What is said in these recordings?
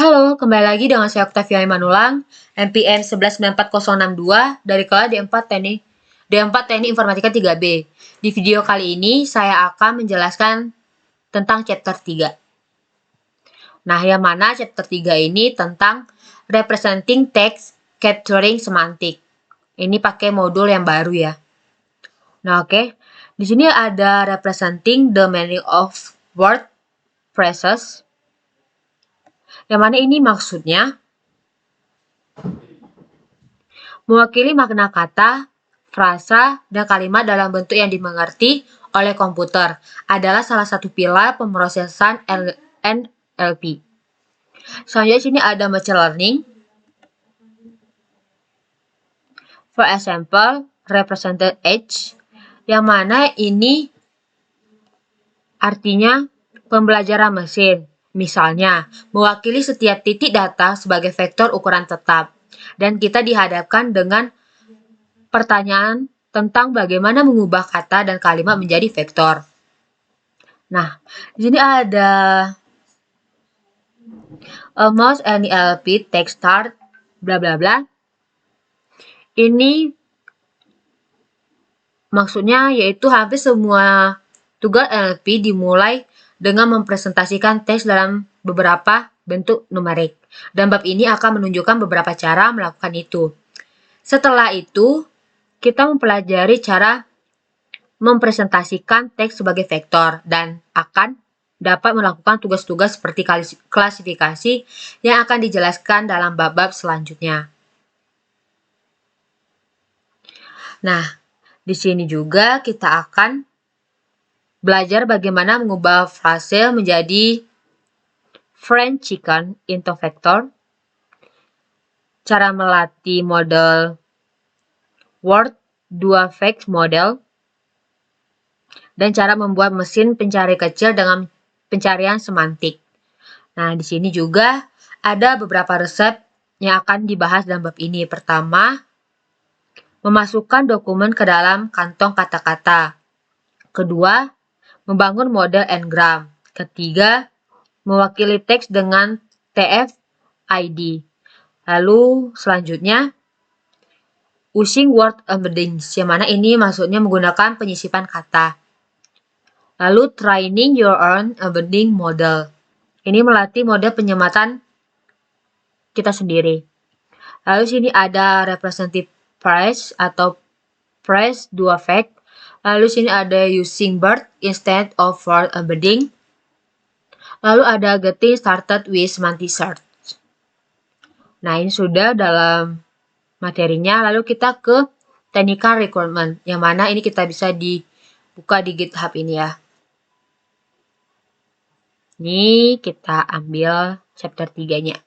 Halo, kembali lagi dengan saya Octavia Imanulang, MPN 1194062 dari kelas D4 Teknik Informatika 3B. Di video kali ini, saya akan menjelaskan tentang chapter 3. Nah, yang mana chapter 3 ini tentang Representing Text, Capturing Semantic. Ini pakai modul yang baru ya. Nah, oke. Di sini ada Representing the Meaning of Word, Phrases. Yang mana ini maksudnya mewakili makna kata, frasa, dan kalimat dalam bentuk yang dimengerti oleh komputer adalah salah satu pilar pemrosesan NLP. Selanjutnya sini ada machine learning. For example, represented age, yang mana ini artinya pembelajaran mesin. Misalnya, mewakili setiap titik data sebagai vektor ukuran tetap. Dan kita dihadapkan dengan pertanyaan tentang bagaimana mengubah kata dan kalimat menjadi vektor. Nah, di sini ada almost any NLP text start bla bla bla. Ini maksudnya yaitu hampir semua tugas NLP dimulai dengan mempresentasikan teks dalam beberapa bentuk numerik. Dan bab ini akan menunjukkan beberapa cara melakukan itu. Setelah itu, kita mempelajari cara mempresentasikan teks sebagai vektor dan akan dapat melakukan tugas-tugas seperti klasifikasi yang akan dijelaskan dalam bab-bab selanjutnya. Nah, di sini juga kita akan belajar bagaimana mengubah frase menjadi fried chicken into vektor, cara melatih model word 2 fact model, dan cara membuat mesin pencari kecil dengan pencarian semantik. Nah, di sini juga ada beberapa resep yang akan dibahas dalam bab ini. Pertama, memasukkan dokumen ke dalam kantong kata-kata. Kedua, membangun model n-gram. Ketiga, mewakili teks dengan TF-ID. Lalu selanjutnya, using word embeddings, yang mana ini maksudnya menggunakan penyisipan kata. Lalu training your own embedding model. Ini melatih model penyematan kita sendiri. Lalu sini ada representative phrase atau phrase 2 fact. Lalu sini ada using bird instead of word embedding. Lalu ada getting started with semantic search. Nah, ini sudah dalam materinya. Lalu kita ke technical requirement, yang mana ini kita bisa dibuka di GitHub ini ya. Ini kita ambil chapter 3-nya.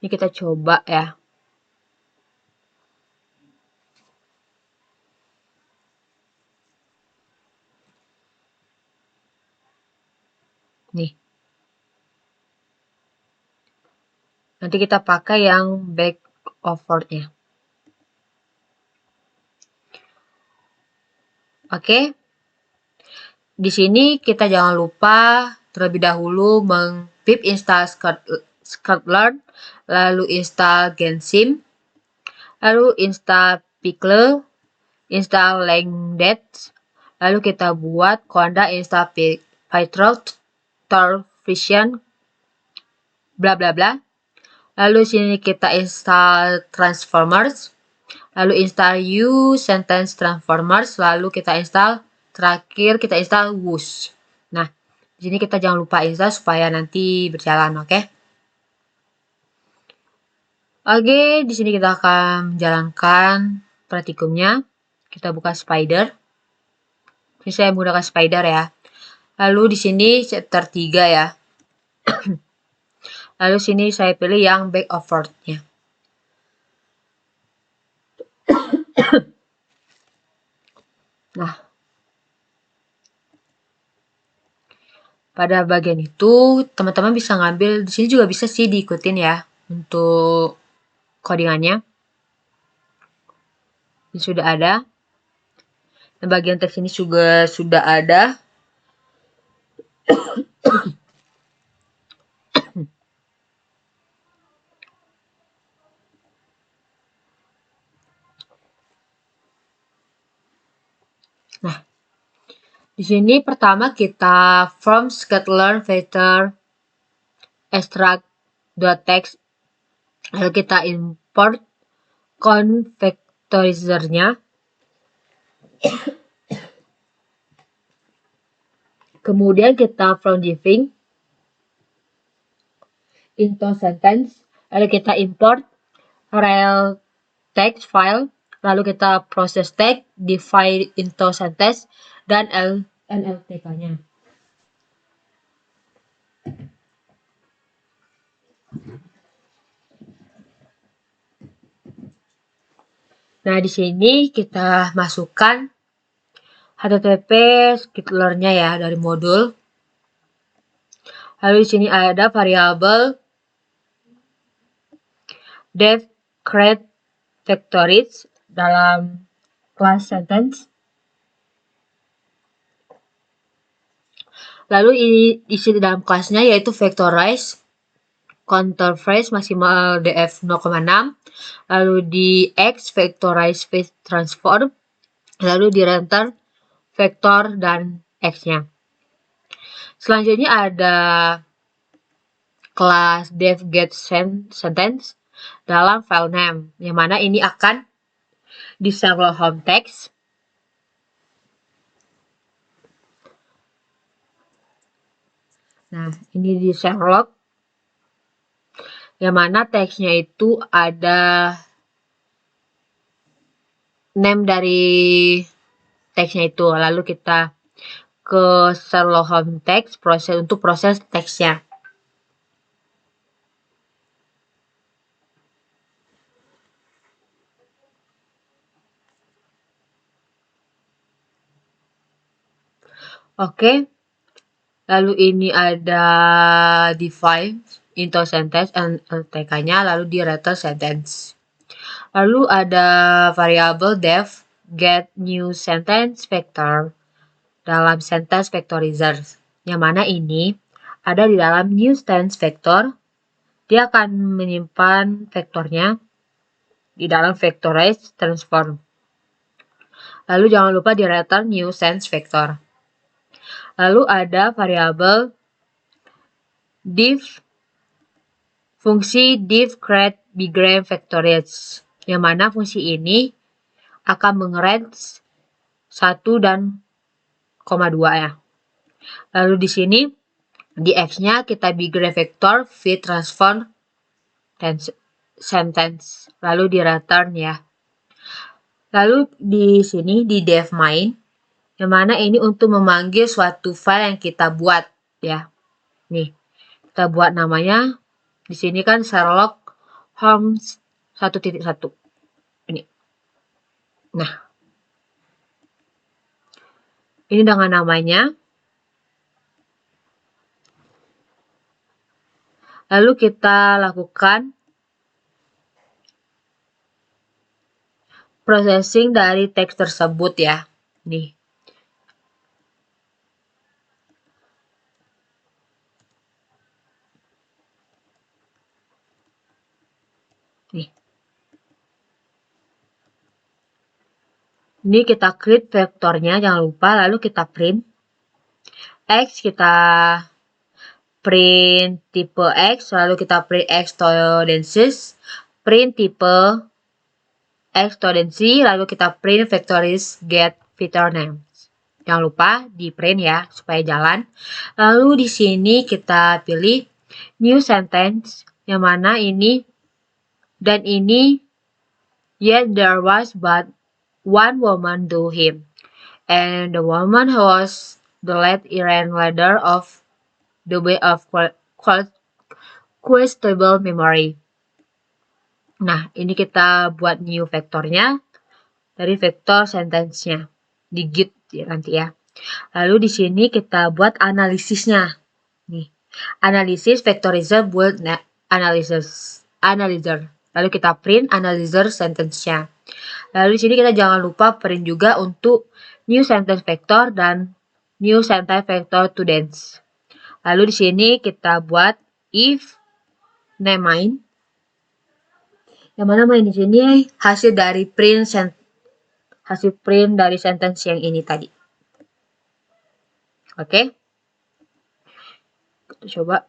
Ini kita coba ya. Nih. Nanti kita pakai yang back of word-nya. Oke. Di sini kita jangan lupa terlebih dahulu pip install sklearn, lalu install Gensim, lalu install Pickle, install Langdate, lalu kita buat conda install pytorch, vision, bla bla bla. Lalu sini kita install transformers, lalu install sentence transformers, lalu kita install terakhir kita install whoosh. Nah, di sini kita jangan lupa install supaya nanti berjalan, oke? Oke, di sini kita akan menjalankan praktikumnya. Kita buka Spider. Ini saya menggunakan Spider ya. Lalu di sini chapter 3 ya. Lalu sini saya pilih yang back of word-nya. Nah, pada bagian itu teman-teman bisa ngambil, di sini juga bisa sih diikutin ya untuk codingannya. Ini sudah ada. Dan bagian teks ini juga sudah ada. Di sini pertama kita from scikit-learn vector extract.text, lalu kita import conv vectorizer-nya. Kemudian kita from diving into sentence, lalu kita import rel text file, lalu kita proses tag, divide into sentence, dan NLTK-nya. Nah, di sini kita masukkan HTTP scikit-learn-nya ya dari modul. Lalu di sini ada variabel def create vectorize dalam class sentence. Lalu isi dalam kelasnya yaitu vectorize, counter phrase maksimal df 0,6, lalu di x vectorize face transform, lalu di render vektor dan x-nya. Selanjutnya ada kelas def get sentence dalam file name, yang mana ini akan di Sherlock home text. Nah, ini di Sherlock, yang mana teksnya itu ada name dari teksnya itu. Lalu kita ke Sherlock home text untuk proses teksnya. Oke. Lalu ini ada divide into sentence NLTK-nya, lalu di return sentence. Lalu ada variabel def get new sentence vector dalam sentence vectorizer, yang mana ini ada di dalam new sentence vector. Dia akan menyimpan vektornya di dalam vectorize transform. Lalu jangan lupa di return new sentence vector. Lalu ada variabel div fungsi div create bigrange vectorize, yang mana fungsi ini akan mengerange 1 dan 2 ya. Lalu di sini di x-nya kita bigrange vector fit transform sentence, lalu di return ya. Lalu di sini di def main, yang mana ini untuk memanggil suatu file yang kita buat ya. Nih, kita buat namanya di sini kan Sherlock Holmes 1.1. Ini. Nah, ini dengan namanya. Lalu kita lakukan processing dari teks tersebut ya. Nih. Nih. Ini kita create vektornya, jangan lupa, lalu kita print. X kita print tipe X, lalu kita print X todensis, print tipe X todensi, lalu kita print vectoris get vector names. Jangan lupa di print ya, supaya jalan. Lalu di sini kita pilih new sentence, yang mana ini dan ini, yet there was but one woman to him, and the woman was the late Iran leader of the way of questionable memory. Nah, ini kita buat new vektornya dari vektor sentence-nya di git ya, nanti ya. Lalu di sini kita buat analisisnya. Nih, analisis vectorizer buat analyzer. Lalu kita print analyzer sentence-nya. Lalu di sini kita jangan lupa print juga untuk new sentence vector dan new sentence vector to dance. Lalu di sini kita buat if name main, yang mana main di sini hasil print dari sentence yang ini tadi. Oke? Kita coba.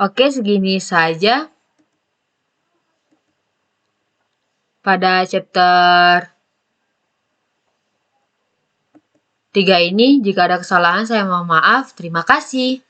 Oke, segini saja pada chapter 3 ini. Jika ada kesalahan, saya mohon maaf. Terima kasih.